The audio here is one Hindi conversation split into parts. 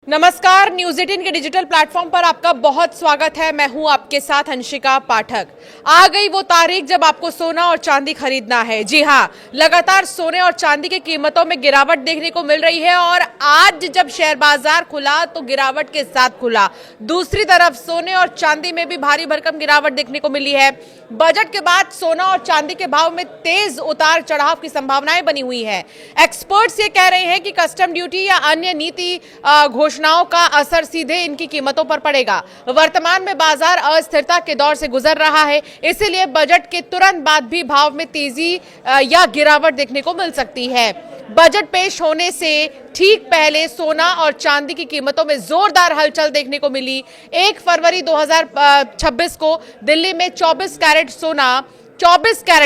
नमस्कार, न्यूज 18 के डिजिटल प्लेटफॉर्म पर आपका बहुत स्वागत है। मैं हूं आपके साथ अंशिका पाठक। आ गई वो तारीख जब आपको सोना और चांदी खरीदना है। जी हां, लगातार सोने और चांदी की कीमतों में गिरावट देखने को मिल रही है और आज जब शेयर बाजार खुला तो गिरावट के साथ खुला। दूसरी तरफ सोने और चांदी में भी भारी भरकम गिरावट देखने को मिली है। बजट के बाद सोना और चांदी के भाव में तेज उतार चढ़ाव की संभावनाएं बनी हुई है। एक्सपर्ट्स ये कह रहे हैं कि कस्टम ड्यूटी या अन्य नीति घोषणाओं का असर सीधे इनकी कीमतों पर पड़ेगा। वर्तमान में बाजार अस्थिरता के दौर से गुजर रहा है, इसीलिए बजट के तुरंत बाद भी भाव में तेजी या गिरावट देखने को मिल सकती है। बजट पेश होने से ठीक पहले सोना और चांदी की कीमतों में जोरदार हलचल देखने को मिली। 1 फरवरी 2026 को दिल्ली में 24 कैरेट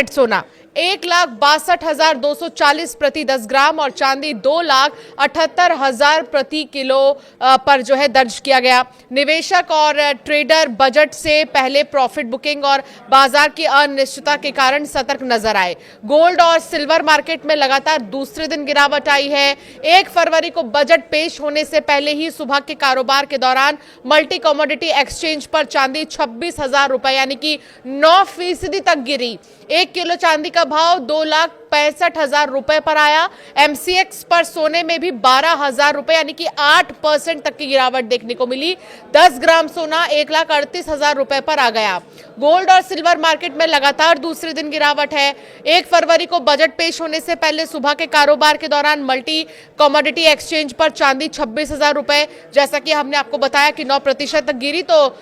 सोना 1,62,240 प्रति 10 ग्राम और चांदी 2,78,000 प्रति किलो पर जो है दर्ज किया गया। निवेशक और ट्रेडर बजट से पहले प्रॉफिट बुकिंग और बाजार की अनिश्चितता के कारण सतर्क नजर आए। गोल्ड और सिल्वर मार्केट में लगातार दूसरे दिन गिरावट आई है। 1 फरवरी को बजट पेश होने से पहले ही सुबह के कारोबार के दौरान मल्टी कमोडिटी एक्सचेंज पर चांदी 26,000 रुपए यानी कि 9% तक गिरी। 1 किलो चांदी का भाव 2,65,000 रुपए पर आया। एमसीएक्स पर सोने में भी 12,000 रुपए यानी कि 8% तक की गिरावट देखने को मिली। 10 ग्राम सोना 1,38,000 रुपए पर आ गया। गोल्ड और सिल्वर मार्केट में लगातार दूसरे दिन गिरावट है। 1 फरवरी को बजट पेश होने से पहले सुबह के कारोबार के दौरान मल्टी कमोडिटी एक्सचेंज पर चांदी 26,000 रुपए, जैसा कि हमने आपको बताया कि 9% तक गिरी, तो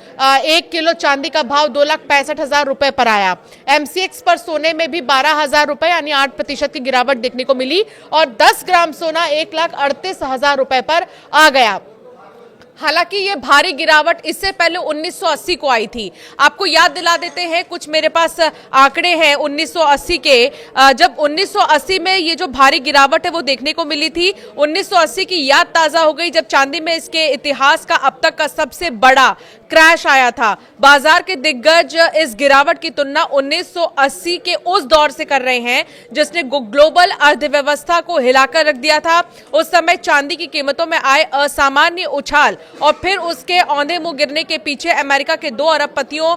1 किलो चांदी का भाव 2,65,000 रुपए पर आया। एमसीएक्स पर सोने में भी 12,000 रुपए यानी 8% की गिरावट देखने को मिली और 10 ग्राम सोना 1,38,000 रुपए पर आ गया। हालांकि ये भारी गिरावट इससे पहले 1980 को आई थी। आपको याद दिला देते हैं, कुछ मेरे पास आंकड़े हैं 1980 के। जब 1980 में ये जो भारी गिरावट है वो देखने को मिली थी। 1980 की याद ताजा हो गई जब चांदी में इसके इतिहास का अब तक का सबसे बड़ा क्रैश आया था। बाजार के दिग्गज इस गिरावट की तुलना 1980 के उस दौर से कर रहे हैं जिसने ग्लोबल अर्थव्यवस्था को हिलाकर रख दिया था। उस समय चांदी की कीमतों में आए असामान्य उछाल और फिर उसके औंधे मुंह गिरने के पीछे अमेरिका के 2 अरबपतियों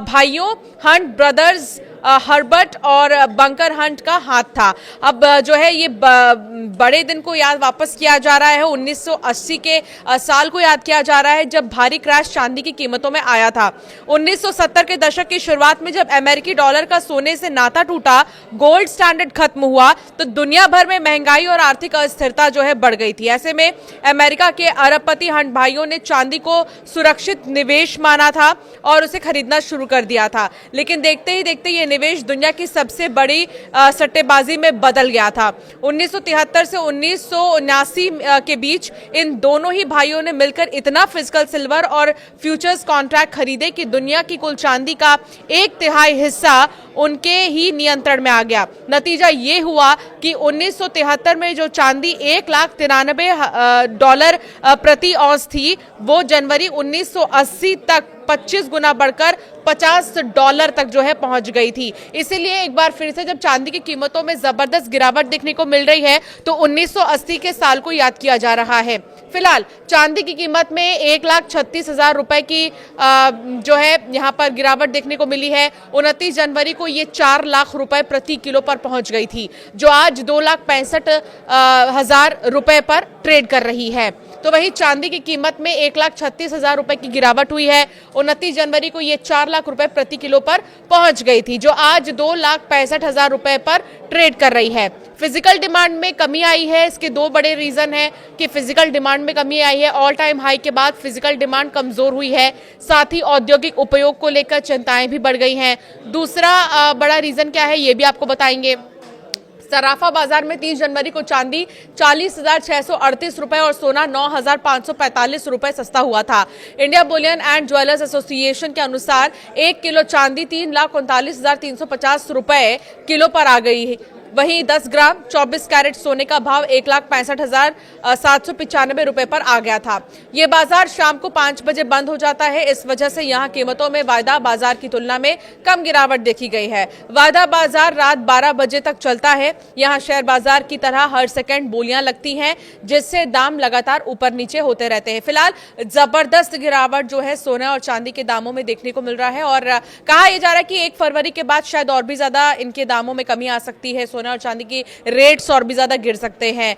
भाइयों हंट ब्रदर्स हर्बर्ट और बंकर हंट का हाथ था। अब जो है ये बड़े दिन को याद वापस किया जा रहा है। 1980 के साल को याद किया जा रहा है जब भारी क्रैश चांदी की कीमतों में आया था। 1970 के दशक की शुरुआत में जब अमेरिकी डॉलर का सोने से नाता टूटा, गोल्ड स्टैंडर्ड खत्म हुआ, तो दुनिया भर में महंगाई और आर्थिक अस्थिरता जो है बढ़ गई थी। ऐसे में अमेरिका के अरबपति हंट भाइयों ने चांदी को सुरक्षित निवेश माना था और उसे खरीदना शुरू कर दिया था। लेकिन देखते ही देखते ये निवेश दुनिया की सबसे बड़ी सट्टेबाजी में बदल गया था। 1973 से 1979 के बीच इन दोनों ही भाइयों ने मिलकर इतना फिजिकल सिल्वर और फ्यूचर्स कॉन्ट्रैक्ट खरीदे कि दुनिया की कुल चांदी का 1/3 हिस्सा उनके ही नियंत्रण में आ गया। नतीजा ये हुआ कि 1973 में जो चांदी $1,93 प्रति औंस थी, वो जनवरी 1980 तक 25 गुना बढ़कर $50 तक जो है पहुंच गई थी। इसीलिए एक बार फिर से जब चांदी की कीमतों में जबरदस्त गिरावट देखने को मिल रही है तो 1980 के साल को याद किया जा रहा है। फिलहाल चांदी की कीमत में 1,36,000 रुपए की जो है यहाँ पर गिरावट देखने को मिली है। 29 जनवरी को ये 4 लाख रुपए प्रति किलो पर पहुंच गई थी, जो आज 2,65,000 रुपए पर ट्रेड कर रही है। तो वही चांदी की कीमत में 1,36,000 रुपए की गिरावट हुई है। 29 जनवरी को ये 4 लाख रुपए प्रति किलो पर पहुंच गई थी, जो आज 2,65,000 रुपए पर ट्रेड कर रही है। फिजिकल डिमांड में कमी आई है। इसके 2 बड़े रीजन है कि फिजिकल डिमांड में कमी आई है। ऑल टाइम हाई के बाद फिजिकल डिमांड कमजोर हुई है, साथ ही औद्योगिक उपयोग को लेकर चिंताएं भी बढ़ गई हैं। दूसरा बड़ा रीजन क्या है ये भी आपको बताएंगे। सराफा बाजार में 30 जनवरी को चांदी 40,638 रुपए और सोना 9,545 रुपए सस्ता हुआ था। India Boolean and jewellers association के अनुसार 1 किलो चांदी 3,39,350 रुपए किलो पर आ गई वहीं 10 ग्राम 24 कैरेट सोने का भाव 1,65,795 रुपए पर आ गया था। ये बाजार शाम को 5 बजे बंद हो जाता है। इस वजह से यहां कीमतों में वायदा बाजार की तुलना में कम गिरावट देखी गई है। वायदा बाजार रात 12 बजे तक चलता है। यहां शेयर बाजार की तरह हर सेकंड बोलियां लगती हैं, जिससे दाम लगातार ऊपर नीचे होते रहते हैं। फिलहाल जबरदस्त गिरावट जो है सोने और चांदी के दामों में देखने को मिल रहा है और कहा यह जा रहा है कि 1 फरवरी के बाद शायद और भी ज्यादा इनके दामों में कमी आ सकती है। सोना और चांदी की रेट्स और भी ज्यादा गिर सकते हैं।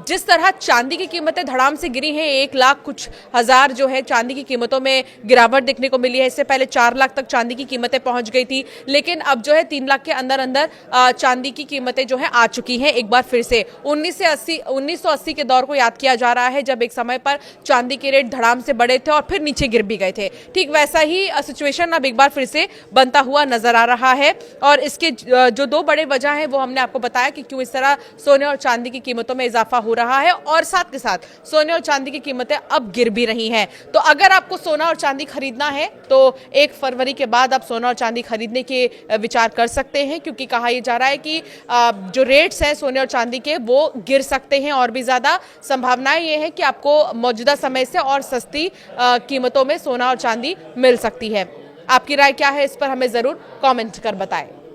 जिस तरह चांदी की कीमतें धड़ाम से गिरी हैं, 1 लाख कुछ हजार जो है चांदी की कीमतों में गिरावट देखने को मिली है। इससे पहले 4 लाख तक चांदी की कीमतें पहुंच गई थी, लेकिन अब जो है 3 लाख के अंदर अंदर चांदी की कीमतें जो है आ चुकी हैं एक बार फिर से। 1980 के दौर को याद किया जा रहा है, जब एक समय पर चांदी के रेट धड़ाम से बढ़े थे और फिर नीचे गिर भी गए थे। ठीक वैसा ही सिचुएशन अब एक बार फिर से बनता हुआ नजर आ रहा है और इसके जो 2 बड़े वजह हैं वो हमने आपको बताया कि क्यों इस तरह सोने और चांदी की कीमतों में इजाफा हो रहा है और साथ के साथ सोने और चांदी की कीमतें अब गिर भी रही हैं। तो अगर आपको सोना और चांदी खरीदना है तो 1 फरवरी के बाद आप सोना और चांदी खरीदने के विचार कर सकते हैं, क्योंकि कहा यह जा रहा है कि जो रेट्स हैं सोने और चांदी के वो गिर सकते हैं और भी ज्यादा संभावनाएं ये है कि आपको मौजूदा समय से और सस्ती कीमतों में सोना और चांदी मिल सकती है। आपकी राय क्या है इस पर हमें जरूर कमेंट कर बताएं।